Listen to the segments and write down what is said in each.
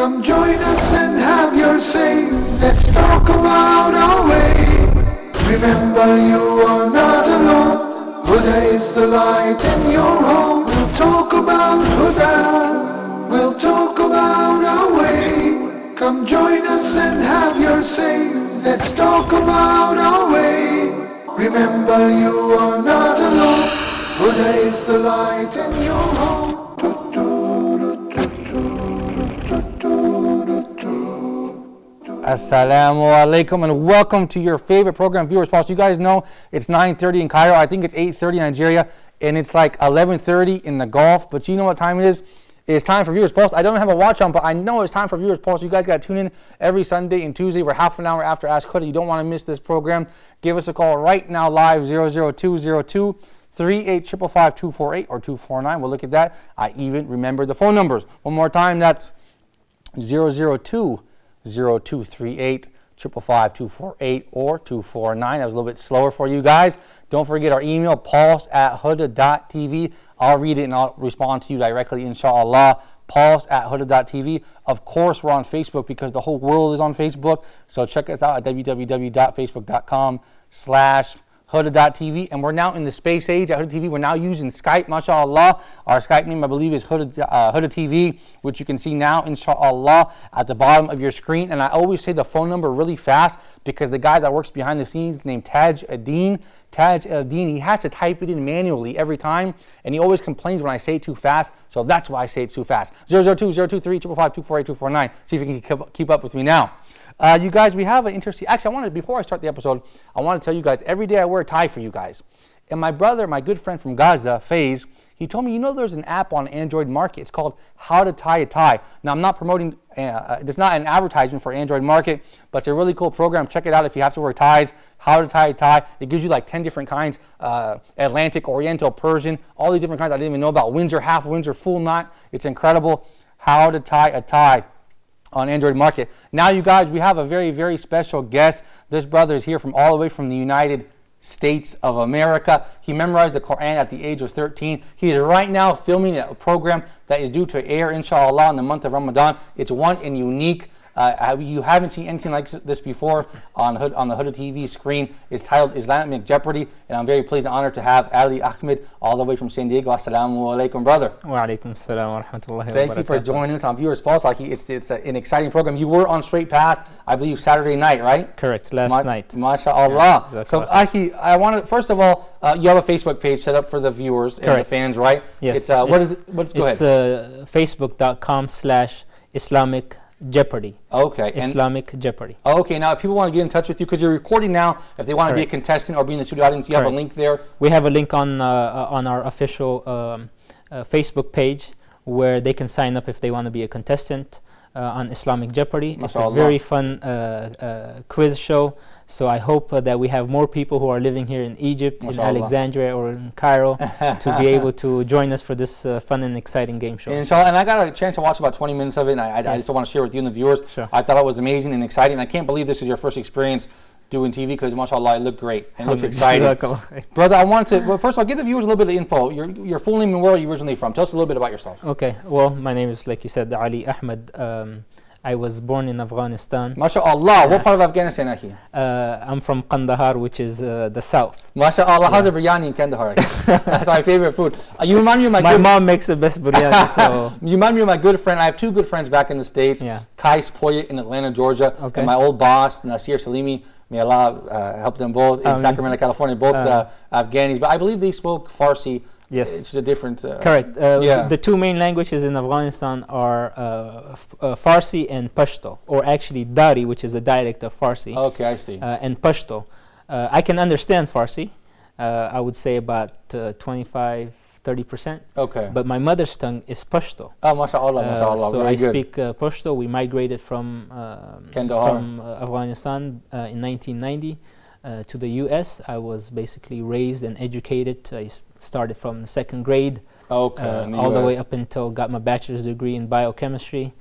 Come join us and have your say. Let's talk about our way. Remember, you are not alone. Huda is the light in your home. We'll talk about Huda. We'll talk about our way. Come join us and have your say. Let's talk about our way. Remember, you are not alone. Huda is the light in your home. Assalamu alaikum and welcome to your favorite program, Viewers Pulse. You guys know it's 9:30 in Cairo. I think it's 8:30 in Nigeria, and it's like 11:30 in the Gulf. But you know what time it is? It's time for Viewers Pulse. I don't have a watch on, but I know it's time for Viewers Pulse. You guys got to tune in every Sunday and Tuesday. We're half an hour after Ask Huda. You don't want to miss this program. Give us a call right now live, 00202 3855 248 or 249. We'll look at that. I even remember the phone numbers. One more time, that's 002 0238 555 248 or 249. That was a little bit slower for you guys. Don't forget our email, pulse@huda.tv. I'll read it and I'll respond to you directly, inshallah. Pulse@huda.tv. Of course, we're on Facebook because the whole world is on Facebook. So check us out at www.facebook.com/huda.tv. And we're now in the space age at Huda TV. We're now using Skype, mashallah. Our Skype name, I believe, is Huda TV, which you can see now, inshallah, at the bottom of your screen. And I always say the phone number really fast because the guy that works behind the scenes named Taj Adeen, he has to type it in manually every time, and he always complains when I say it too fast, so that's why I say it too fast. 002-023 555 248 249. See if you can keep up with me now. You guys, we have an interesting, actually, before I start the episode, I want to tell you guys, every day I wear a tie for you guys. And my brother, my good friend from Gaza, Faze, he told me, you know, there's an app on Android Market. It's called How to Tie a Tie. Now, I'm not promoting, it's not an advertisement for Android Market, but it's a really cool program. Check it out if you have to wear ties. How to Tie a Tie. It gives you like 10 different kinds, Atlantic, Oriental, Persian, all these different kinds I didn't even know about. Windsor, half Windsor, full knot. It's incredible. How to Tie a Tie on Android Market. Now, you guys, we have a very, very special guest. This brother is here from all the way from the United States of America. He memorized the Quran at the age of 13. He is right now filming a program that is due to air, inshallah, in the month of Ramadan. It's one and unique. You haven't seen anything like this before on the Huda TV screen. It's titled Islamic Jeopardy, and I'm very pleased and honored to have Ali Ahmed all the way from San Diego. Assalamu alaikum, brother. Wa alaikum assalam wa rahmatullahi wa barakatuh. Thank you for joining us on Viewers Pulse. It's an exciting program. You were on Straight Path, I believe, Saturday night, right? Correct, last night. MashaAllah. Yeah, exactly. So, Ahi, I want to, first of all, you have a Facebook page set up for the viewers and the fans, right? Yes. Go ahead. It's facebook.com/Islamic Jeopardy. Okay. Islamic Jeopardy. Okay, now if people want to get in touch with you, because you're recording now, if they want to be a contestant or be in the studio audience, you have a link there? We have a link on our official Facebook page where they can sign up if they want to be a contestant on Islamic Jeopardy. It's a very fun quiz show. So I hope that we have more people who are living here in Egypt, in Alexandria, or in Cairo to be able to join us for this fun and exciting game show. Inshallah, and I got a chance to watch about 20 minutes of it, and I just want to share with you and the viewers. Sure. I thought it was amazing and exciting. I can't believe this is your first experience doing TV because, mashallah, it looked great and it looks exciting. Brother, I want to, well, first of all, give the viewers a little bit of info. Your full name and where are you originally from? Tell us a little bit about yourself. Okay, well, my name is, like you said, Ali Ahmed. I was born in Afghanistan. MashaAllah. What part of Afghanistan are you? I'm from Kandahar, which is the south. MashaAllah. How's the biryani in Kandahar? That's my favorite food. You remind me of my mom makes the best biryani. So. You remind me of my good friend. I have two good friends back in the States. Kais Poyet in Atlanta, Georgia. And my old boss, Nasir Salimi. May Allah help them both in Sacramento, California. Both Afghanis. But I believe they spoke Farsi. Yes. It's a different... Correct. The two main languages in Afghanistan are Farsi and Pashto, or actually Dari, which is a dialect of Farsi. Okay, I see. And Pashto. I can understand Farsi. I would say about 25–30%. Okay. But my mother's tongue is Pashto. Oh, mashallah, mashallah. So I speak Pashto. We migrated from Afghanistan in 1990 to the U.S. I was basically raised and educated. I started from the second grade all the way up until got my bachelor's degree in biochemistry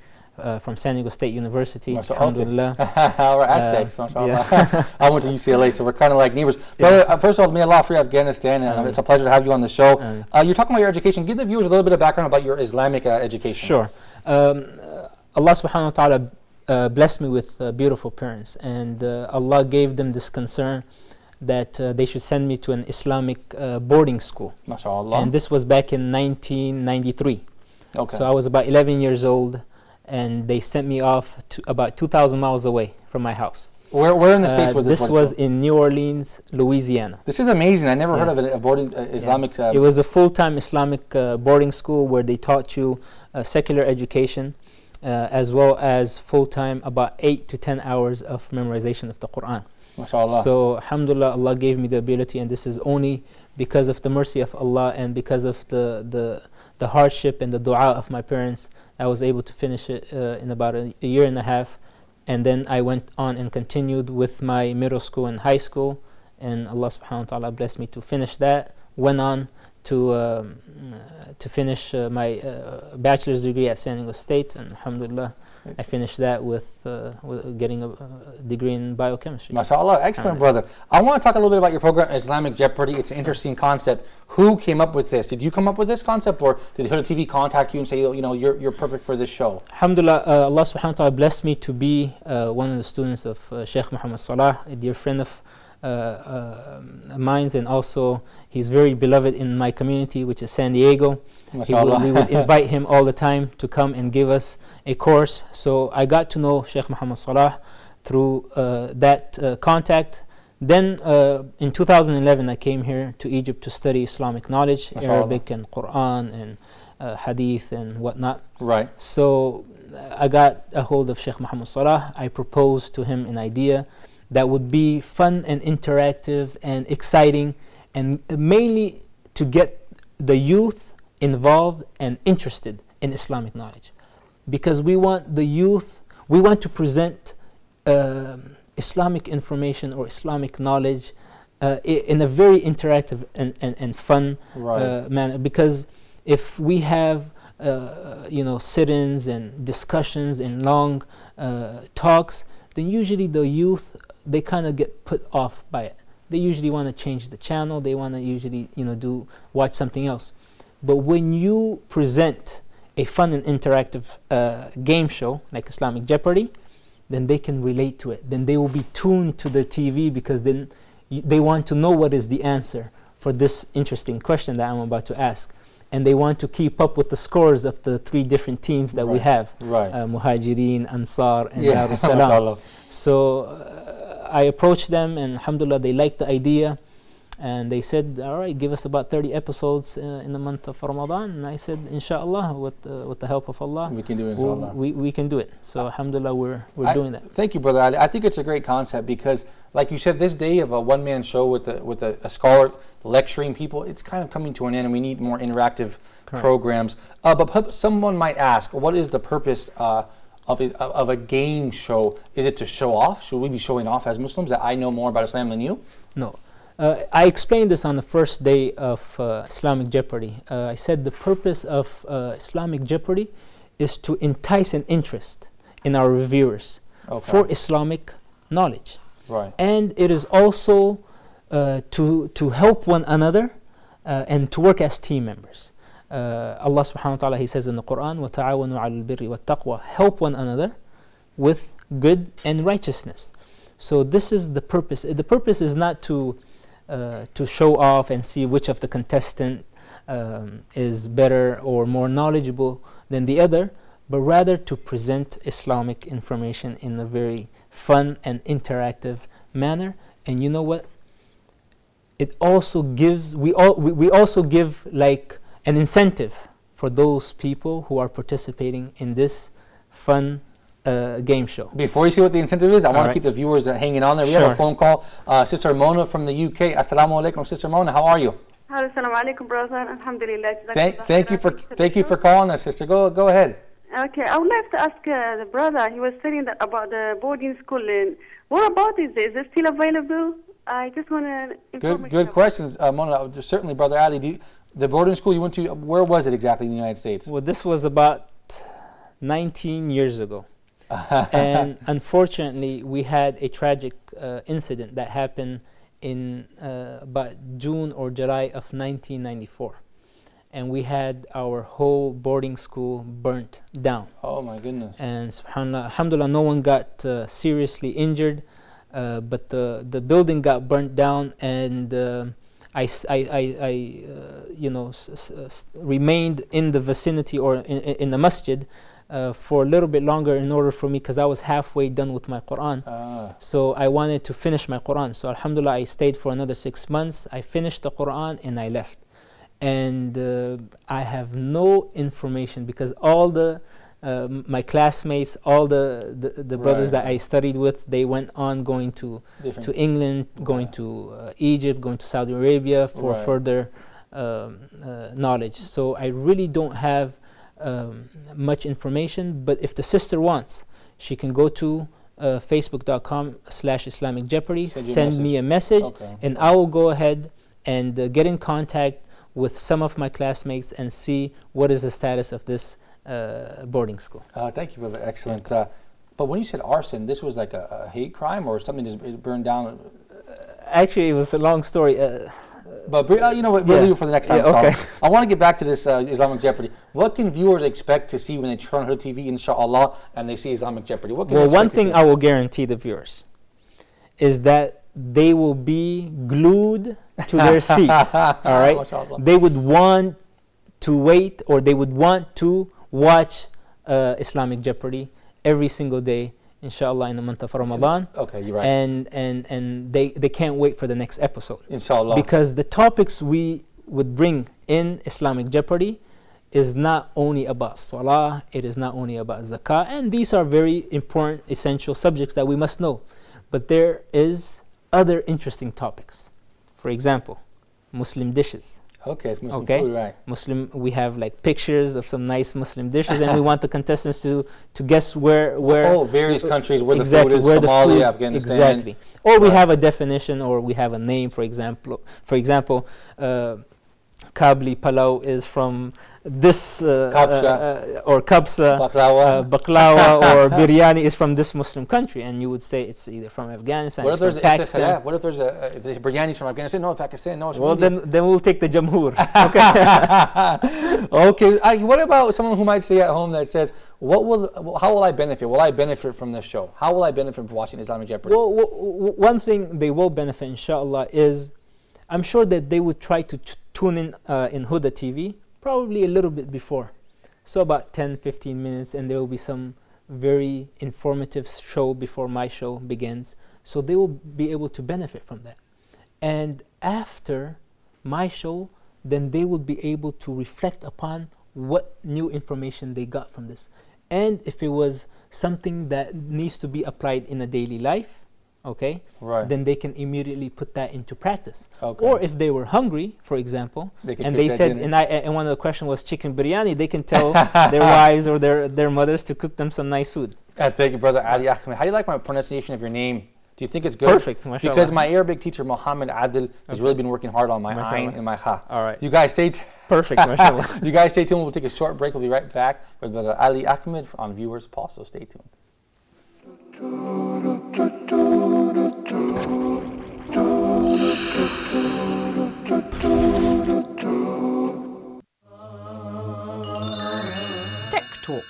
from San Diego State University. Alhamdulillah. We're Aztecs, mashallah. I went to UCLA, so we're kind of like neighbors. Brother, first of all, may Allah free Afghanistan, and it's a pleasure to have you on the show. You're talking about your education. Give the viewers a little bit of background about your Islamic education. Sure. Allah subhanahu wa ta'ala blessed me with beautiful parents, and Allah gave them this concern that they should send me to an Islamic boarding school. MashaAllah. And this was back in 1993. Okay. So I was about 11 years old, and they sent me off to about 2,000 miles away from my house. Where in the States was this? This was in New Orleans, Louisiana. This is amazing. I never heard of a boarding Islamic. It was a full-time Islamic boarding school where they taught you secular education, as well as full-time about 8 to 10 hours of memorization of the Quran. MashaAllah. So alhamdulillah, Allah gave me the ability, and this is only because of the mercy of Allah and because of the hardship and the dua of my parents. I was able to finish it in about a year and a half, and then I went on and continued with my middle school and high school, and Allah subhanahu wa ta'ala blessed me to finish that. Went on to finish my bachelor's degree at San Diego State, and alhamdulillah, I finished that with getting a degree in biochemistry. MashaAllah, excellent, brother. I want to talk a little bit about your program, Islamic Jeopardy. It's an interesting concept. Who came up with this? Did you come up with this concept, or did Huda TV contact you and say, you know, you're perfect for this show? Alhamdulillah, Allah subhanahu wa ta'ala blessed me to be one of the students of Sheikh Muhammad Salah, a dear friend of mine, and also he's very beloved in my community, which is San Diego. We would invite him all the time to come and give us a course. So I got to know Sheikh Muhammad Salah through that contact. Then in 2011 I came here to Egypt to study Islamic knowledge, Arabic and Quran and Hadith and whatnot. Right. So I got a hold of Sheikh Muhammad Salah. I proposed to him an idea that would be fun and interactive and exciting, and mainly to get the youth involved and interested in Islamic knowledge, because we want the youth, we want to present Islamic information or Islamic knowledge in a very interactive and fun manner, because if we have sit-ins and discussions and long talks, then usually the youth, they kind of get put off by it. They usually want to change the channel. They want to usually, watch something else. But when you present a fun and interactive game show like Islamic Jeopardy, then they can relate to it. Then they will be tuned to the TV, because then they want to know what is the answer for this interesting question that I'm about to ask. And they want to keep up with the scores of the 3 different teams that we have. Muhajirin, Ansar, and Darus Salam. So I approached them, and alhamdulillah, they liked the idea, and they said, all right, give us about 30 episodes in the month of Ramadan. And I said, inshallah, with the help of Allah, we can do it, inshallah. We can do it. So alhamdulillah, we're doing that. Thank you, Brother Ali. I think it's a great concept, because like you said, this day of a one-man show with a scholar lecturing people, it's kind of coming to an end, and we need more interactive programs. But someone might ask, what is the purpose of a game show? Is it to show off? Should we be showing off as Muslims that I know more about Islam than you? No. I explained this on the first day of Islamic Jeopardy. I said the purpose of Islamic Jeopardy is to entice an interest in our reviewers for Islamic knowledge. Right. And it is also to help one another and to work as team members. Allah subhanahu wa ta'ala, He says in the Quran, وَتَعَاوَنُوا عَلَى الْبِرِّ وَالتَّقْوَى, help one another with good and righteousness. So this is the purpose. The purpose is not to show off and see which of the contestant is better or more knowledgeable than the other, but rather to present Islamic information in a very fun and interactive manner. And you know what? It also gives, we also give like an incentive for those people who are participating in this fun game show. Before you see what the incentive is, I want to keep the viewers hanging on there. We have a phone call. Sister Mona from the UK. Assalamu alaikum, Sister Mona. How are you? Assalamu alaikum, brother. Alhamdulillah. Thank you for calling us, sister. Go ahead. Okay, I would like to ask the brother. He was saying that about the boarding school. What about is it? Is it still available? I just want to. Good questions, Mona. Certainly, Brother Ali. The boarding school you went to, where was it exactly in the United States? Well, this was about 19 years ago. And unfortunately, we had a tragic incident that happened in about June or July of 1994. and we had our whole boarding school burnt down. Oh my goodness. And subhanAllah, alhamdulillah, no one got seriously injured, but the building got burnt down, and I remained in the vicinity or in the masjid for a little bit longer in order for me, because I was halfway done with my Quran. So I wanted to finish my Quran. So alhamdulillah, I stayed for another 6 months. I finished the Quran and I left. And I have no information, because all the my classmates, all the brothers that I studied with, they went on going to England, going to Egypt, going to Saudi Arabia for further knowledge. So I really don't have much information, but if the sister wants, she can go to facebook.com/Islamic Jeopardy, send me a message, and I will go ahead and get in contact with some of my classmates and see what is the status of this boarding school. Thank you for the excellent. But when you said arson, this was like a hate crime or something just burned down? Actually, it was a long story. But you know what, we'll leave it for the next time. Okay. I want to get back to this Islamic Jeopardy. What can viewers expect to see when they turn on Huda TV, inshallah, and they see Islamic Jeopardy? What can one thing I will guarantee the viewers is that they will be glued to their seats. All right, they would want to wait, or they would want to watch Islamic Jeopardy every single day, inshallah, in the month of Ramadan. Okay, you're right. And they can't wait for the next episode, inshallah, because the topics we would bring in Islamic Jeopardy is not only about salah, it is not only about zakah, and these are very important, essential subjects that we must know. But there is other interesting topics. For example, Muslim dishes. Okay, Muslim food, right. Muslim, we have like pictures of some nice Muslim dishes, and we want the contestants to guess where various countries where the food is, Somalia, Afghanistan. Exactly. Or we have a definition, or we have a name. For example, Kabli Palau is from this or kabsa, baklawa or biryani is from this Muslim country, and you would say it's either from Afghanistan, what if there's Pakistan. What if there's if the biryani is from Afghanistan? No, Pakistan. No, it's from India. Then we'll take the jamhur. Okay. What about someone who might say at home that says, how will I benefit? Will I benefit from this show? How will I benefit from watching Islamic Jeopardy? Well, one thing they will benefit, inshallah, is I'm sure that they would try to tune in Huda TV probably a little bit before, so about 10-15 minutes, and there will be some very informative show before my show begins, so they will be able to benefit from that. And after my show, then they will be able to reflect upon what new information they got from this, and if it was something that needs to be applied in a daily life, okay, then they can immediately put that into practice. Or if they were hungry, for example, and they said, and one of the questions was chicken biryani, they can tell their wives or their mothers to cook them some nice food. Thank you, brother Ali Ahmed. How do you like my pronunciation of your name? Do you think it's good? Perfect, mashallah. Because my Arabic teacher, Muhammad Adil, has really been working hard on my ayn and my kha. All right. You guys stay perfect, mashallah. You guys stay tuned. We'll take a short break. We'll be right back with brother Ali Ahmed on Viewers Pulse. So stay tuned. Tech Talk.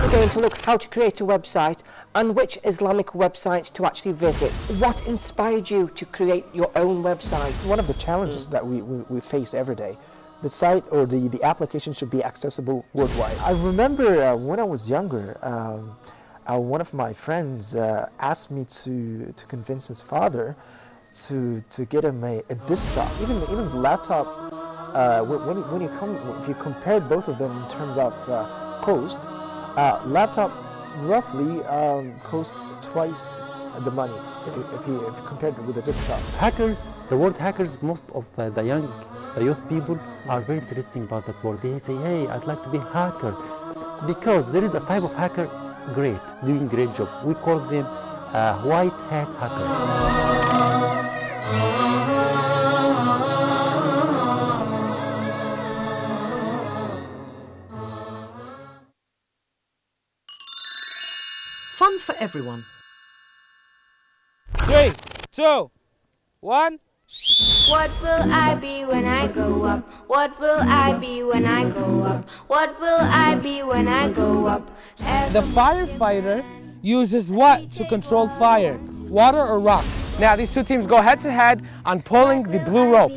We're going to look how to create a website and which Islamic websites to actually visit. What inspired you to create your own website? One of the challenges that we face every day, the site or the application should be accessible worldwide. I remember when I was younger, one of my friends asked me to convince his father to get him a desktop, even the laptop. If you compared both of them in terms of cost, laptop roughly cost twice the money if you compared it with a desktop. Hackers, the word hackers, most of the youth people are very interesting about that word. They say, hey, I'd like to be a hacker, because there is a type of hacker doing great job. We call them white hat hacker. Fun for everyone. 3, 2, 1, What will I be when I grow up? What will I be when I grow up? What will I be when I grow up? The firefighter uses what to control fire? Water or rocks? Now these two teams go head to head on pulling the blue rope.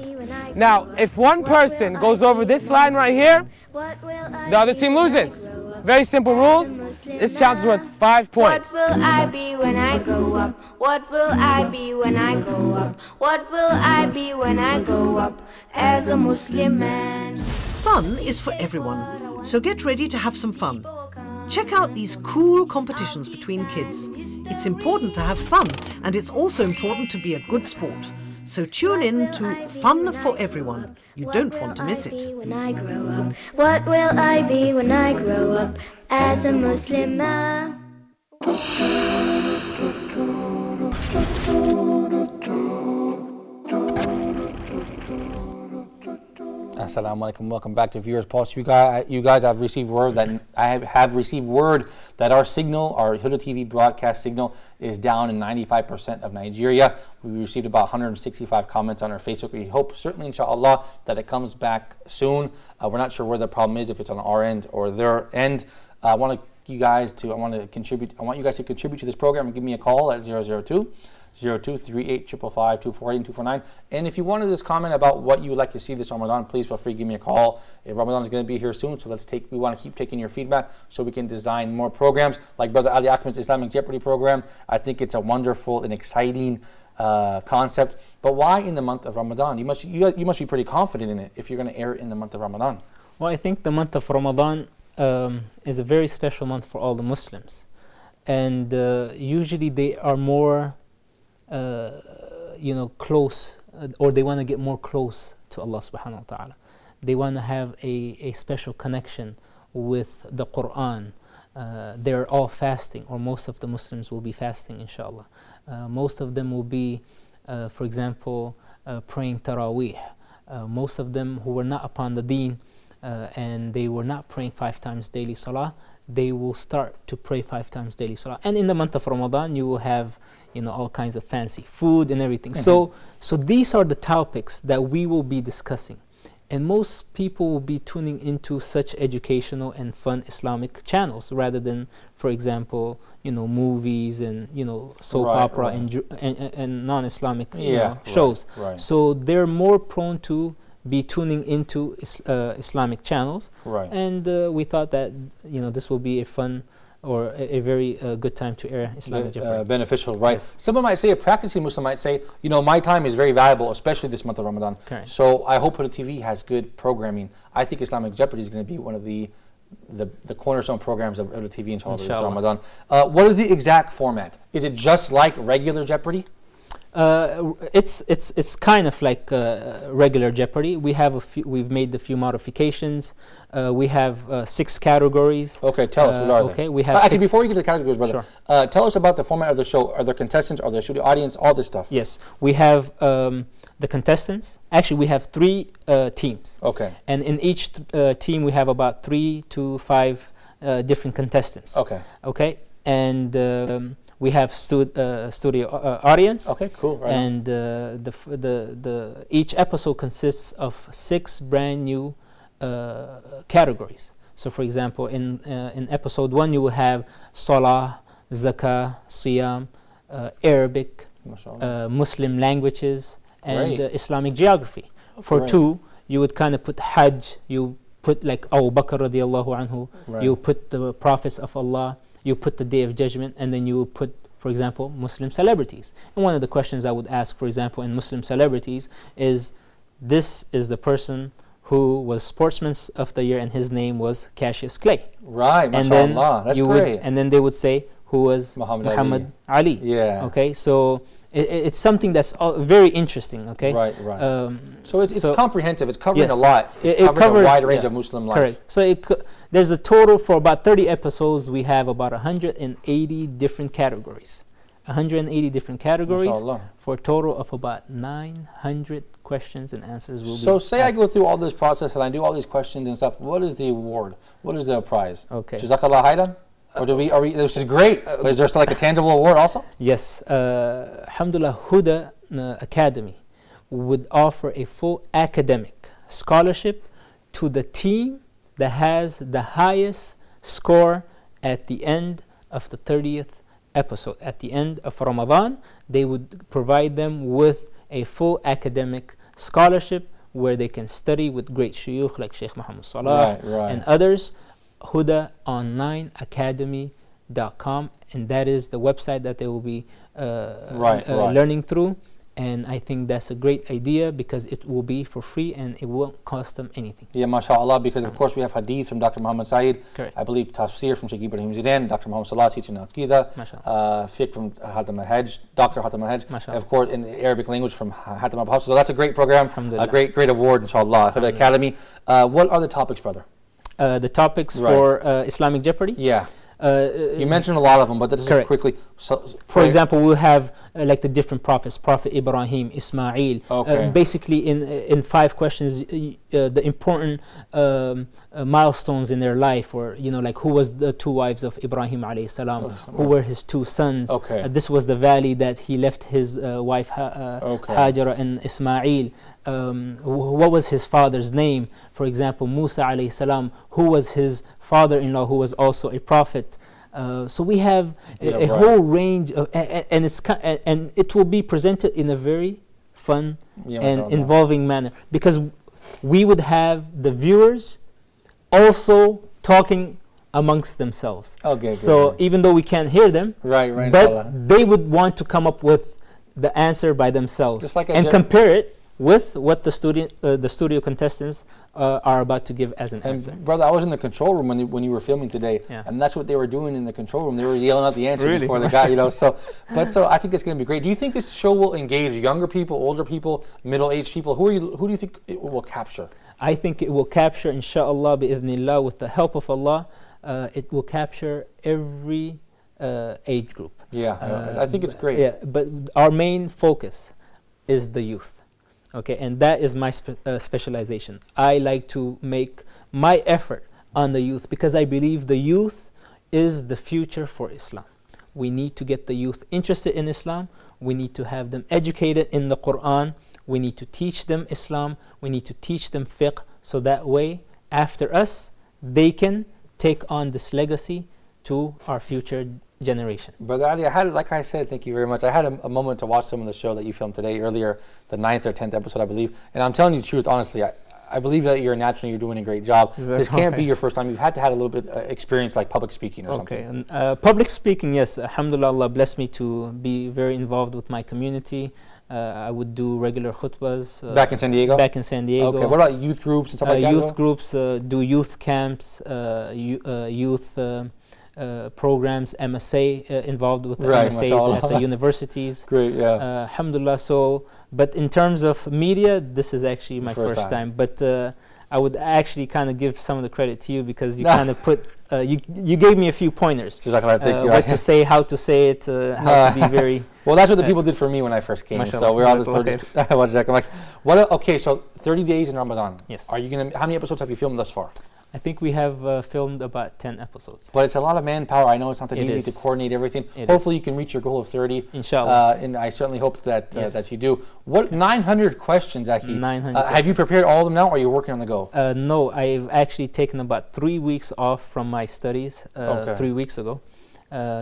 Now if one person goes over this line right here, the other team loses. Very simple rules. This challenge is worth 5 points. What will I be when I grow up? What will I be when I grow up? What will I be when I grow up as a Muslim man? Fun is for everyone, so get ready to have some fun. Check out these cool competitions between kids. It's important to have fun, and it's also important to be a good sport. So tune in to Fun for Everyone. You don't want to miss it. When I grow up, what will I be when I grow up as a Muslim man? Assalamu alaikum. Welcome back to Viewers Pulse. You guys have received word that have received word that our signal, our Huda TV broadcast signal, is down in 95% of Nigeria. We received about 165 comments on our Facebook. We hope, certainly, inshallah, that it comes back soon. We're not sure where the problem is, if it's on our end or their end. I want you guys to contribute to this program and give me a call at 002-3855-248-249. And if you wanted this comment about what you would like to see this Ramadan, please feel free to give me a call. Ramadan is going to be here soon, so we want to keep taking your feedback so we can design more programs like Brother Ali Ahmed's Islamic Jeopardy program. I think it's a wonderful and exciting concept. But why in the month of Ramadan? You must be pretty confident in it if you're going to air it in the month of Ramadan. Well, I think the month of Ramadan is a very special month for all the Muslims, and usually they are more close, or they want to get more close to Allah subhanahu wa ta'ala. They want to have a special connection with the Quran. They're all fasting, or most of the Muslims will be fasting, inshallah. Most of them will be, for example, praying Taraweeh. Most of them who were not upon the deen and they were not praying 5 times daily salah, they will start to pray 5 times daily salah. And in the month of Ramadan, you will have all kinds of fancy food and everything. So these are the topics that we will be discussing. And most people will be tuning into such educational and fun Islamic channels rather than, for example, movies and, soap opera and non-Islamic shows. Right. So they're more prone to be tuning into Islamic channels. Right. And we thought that, this will be a fun or a very good time to air Islamic Jeopardy. Beneficial, right? Yes. Someone might say, a practicing Muslim might say, my time is very valuable, especially this month of Ramadan. Correct. So I hope Huda TV has good programming. I think Islamic Jeopardy is going to be one of the cornerstone programs of Huda TV inshallah this Ramadan. What is the exact format? Is it just like regular Jeopardy? It's kind of like regular Jeopardy. We've made a few modifications. We have 6 categories. Okay, tell us, what are they? Okay, we have actually, before we get to the categories, brother, sure. Tell us about the format of the show. Are there contestants? Are there studio audience? All this stuff. Yes, we have the contestants. Actually, we have 3 teams. Okay. And in each team, we have about 3 to 5 different contestants. Okay. Okay, and we have studio audience. Okay, cool. Right. And each episode consists of 6 brand new categories. So, for example, in episode 1, you will have Salah, Zakah, Siyam, Arabic, Muslim languages, and Islamic geography. For 2, you would kind of put Hajj. You put like Abu Bakr radiallahu anhu. Right. You put the prophets of Allah. You put the Day of Judgment, and then you put, for example, Muslim celebrities. And one of the questions I would ask, for example, in Muslim celebrities is, this is the person who was Sportsman of the Year, and his name was Cassius Clay. Right, mashallah, that's great. And then they would say, who was Muhammad Ali. Yeah. Okay, so it's something that's very interesting. Okay. Right. So it's comprehensive. It's covering a lot. It covers a wide range of Muslim life. Correct. So there's a total for about 30 episodes. We have about 180 different categories. 180 different categories for a total of about 900 questions and answers. So say I go through all this process and I do all these questions and stuff. What is the award? What is the prize? Okay. Jazakallah khairan? Or this is great, but is there still like a tangible award also? Yes. Alhamdulillah, Huda Academy would offer a full academic scholarship to the team that has the highest score at the end of the 30th episode. At the end of Ramadan, they would provide them with a full academic scholarship where they can study with great shuyukh like Sheikh Muhammad Salah and others. hudaonlineacademy.com, and that is the website that they will be learning through. And I think that's a great idea because it will be for free and it won't cost them anything. Yeah, mashallah, because of course we have hadith from Dr. Muhammad Saeed. Correct. I believe tafsir from Sheikh Ibrahim Zidan, Dr. Muhammad Salah teaching Aqidah, fiqh from Hatem al-Hajj, Dr. Hatem al-Hajj, and of course in the Arabic language from Hatem al-Hajj. So that's a great program, a great award, inshallah. Huda Academy. What are the topics, brother? The topics for Islamic Jeopardy? Yeah. You mentioned a lot of them, but just quickly. For example, we'll have like the different prophets, Prophet Ibrahim, Ismail. Basically, in 5 questions, the important milestones in their life, or like who was the 2 wives of Ibrahim alayhi salam, who were his 2 sons. This was the valley that he left his wife Hajara and Ismail. What was his father's name? For example, Musa alayhi salam, who was his father-in-law, who was also a prophet. So we have a whole range of, and it will be presented in a very fun and involving manner, because we would have the viewers also talking amongst themselves. So even though we can't hear them, but they would want to come up with the answer by themselves and compare it with what the studio contestants are about to give as an answer. Brother, I was in the control room when you were filming today, and that's what they were doing in the control room. They were yelling out the answer before they got, So I think it's going to be great. Do you think this show will engage younger people, older people, middle-aged people? Who do you think it will capture? I think it will capture, inshallah, bi'idhnillah, with the help of Allah, it will capture every age group. I think it's great. But our main focus is the youth. And that is my specialization. I like to make my effort on the youth because I believe the youth is the future for Islam. We need to get the youth interested in Islam. We need to have them educated in the Quran. We need to teach them Islam. We need to teach them fiqh, so that way, after us, they can take on this legacy to our future generation. Brother Ali, like I said, thank you very much. I had a moment to watch some of the show that you filmed today earlier, the 9th or 10th episode, I believe. And I'm telling you the truth, honestly, I believe that you're doing a great job. This can't be your first time. You've had to have a little bit experience like public speaking or something. Public speaking, yes. Alhamdulillah, Allah blessed me to be very involved with my community. I would do regular khutbas. Back in San Diego? Back in San Diego. What about youth groups and stuff like that? Youth groups, do youth camps, youth programs, MSA, involved with the MSAs at the universities. Great, alhamdulillah. So, but in terms of media, this is actually my first time. But I would actually kind of give some of the credit to you because you kind of put, you gave me a few pointers. What to say, how to say it, how to be very... Well, that's what the people did for me when I first came. So we're all just... Okay, so 30 days in Ramadan. Yes. Are you going to... How many episodes have you filmed thus far? I think we have filmed about 10 episodes. But it's a lot of manpower. I know it's not that easy to coordinate everything. Hopefully you can reach your goal of 30. Inshallah. And I certainly hope that that you do. What 900 questions, Aki? 900 have you prepared all of them now, or are you working on the go? No, I've actually taken about 3 weeks off from my studies 3 weeks ago.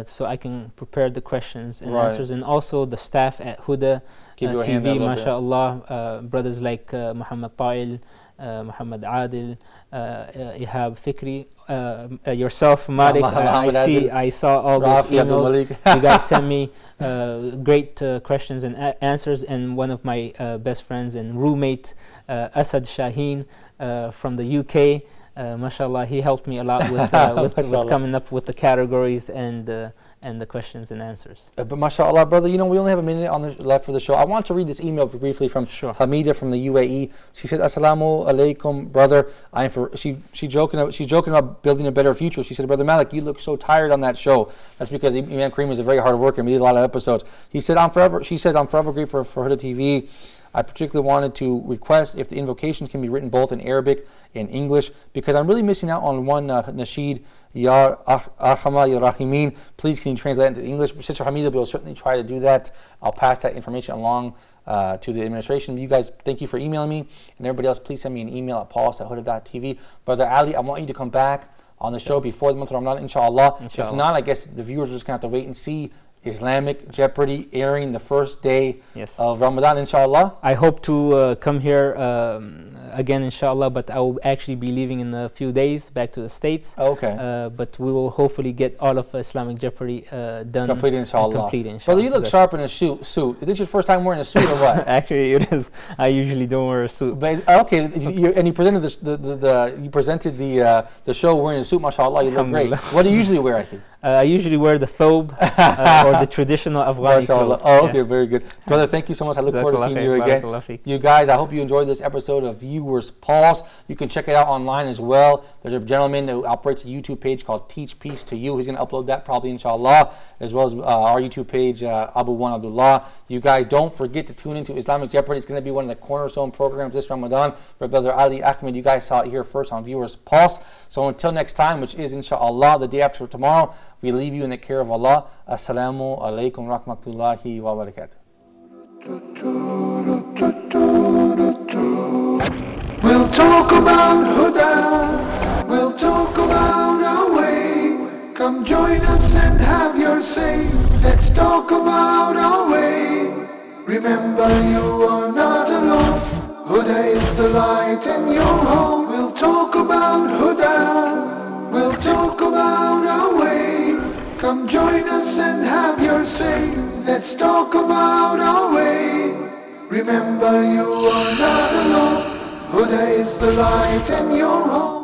So I can prepare the questions and answers. And also the staff at Huda TV, mashallah, brothers like Muhammad Ta'il, Muhammad Adil, Ihab Fikri, yourself, Malik. I saw all those emails. You guys sent me great questions and answers, and one of my best friends and roommate, Asad Shaheen from the UK, mashallah, he helped me a lot with coming up with the categories and the questions and answers. But mashallah, brother, we only have a minute left for the show. I want to read this email briefly from Hamida from the UAE. She said, "Assalamu alaikum, brother. She's joking about building a better future." She said, "Brother Malik, you look so tired on that show." That's because Imam Kareem is a very hard worker and we did a lot of episodes. She said, "I'm forever grateful for Huda TV. I particularly wanted to request if the invocations can be written both in Arabic and English, because I'm really missing out on one nasheed, Ya Arhama Ya Rahimin. Please, can you translate it into English?" Sister Hamida will certainly try to do that. I'll pass that information along to the administration. You guys, thank you for emailing me, and everybody else, please send me an email at pauls@huda.tv. Brother Ali, I want you to come back on the show before the month of Ramadan, inshallah. If not, I guess the viewers are just going to have to wait and see Islamic Jeopardy airing the first day of Ramadan, inshallah. I hope to come here again, inshallah, but I will actually be leaving in a few days back to the States. Okay. But we will hopefully get all of Islamic Jeopardy done. Complete, inshallah. Complete, inshallah. Brother, you look sharp in a suit. Is this your first time wearing a suit or what? Actually, it is. I usually don't wear a suit. But, okay, and you presented the show wearing a suit, mashallah. You look great. What do you usually wear, actually? I usually wear the thobe or the traditional Afghani clothes. Oh, okay, very good. Brother, thank you so much. I look forward to seeing you again. You guys, I hope you enjoyed this episode of Viewers Pulse. You can check it out online as well. There's a gentleman who operates a YouTube page called Teach Peace to You. He's going to upload that probably, inshallah, as well as our YouTube page, Abu Wan Abdullah. You guys, don't forget to tune into Islamic Jeopardy. It's going to be one of the cornerstone programs this Ramadan. Brother Ali Ahmed, you guys saw it here first on Viewers Pulse. So until next time, which is, inshallah, the day after tomorrow, we leave you in the care of Allah. Assalamu alaikum rahmatullahi wa barakatuh. We'll talk about Huda, we'll talk about our way. Come join us and have your say. Let's talk about our way. Remember, you are not alone. Huda is the light in your home. We'll talk about Huda, we'll talk about our way. Come join us and have your say. Let's talk about our way. Remember, you are not alone. Huda is the light in your home.